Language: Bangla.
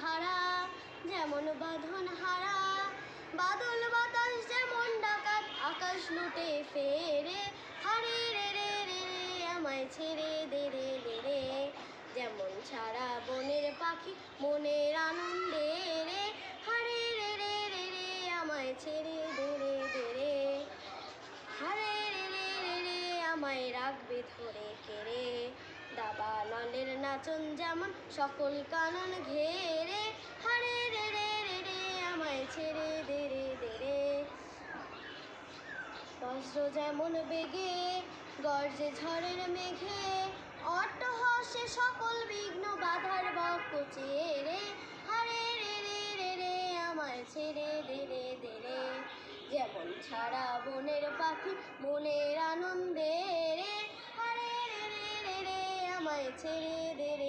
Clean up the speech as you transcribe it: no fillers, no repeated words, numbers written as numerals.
ধারা, যেমন বাঁধন হারা। বাদল বাতাস যেমন ডাকাত, আকাশ লুটে ফেরে। হারে রে রে রে রে আমায় ছেড়ে দে রে দে রে। যেমন ছাড়া বনের পাখি মনের আনন্দে রে। হারে রে রে রে রে আমায় ছেড়ে দে রে দে রে। হারে রে রে রে রে আমায় রাখবে ধরে কেড়ে। দাবানলের নাচন যেমন সকল কানন ঘেরে। হারে রে রে রে রে আমায় ছেড়ে দে রে দে রে। বজ্র যেমন বেগে গর্জে ঝড়ের মেঘে, অট্টহাসে সকল বিঘ্ন বাধার বক্ষ চেরে। হারে রে রে রে রে আমায় ছেড়ে দে রে দে রে। যেমন ছাড়া বনের পাখি মনের আনন্দে রে। হারে রে রে রে রে আমায় ছেড়ে দে রে।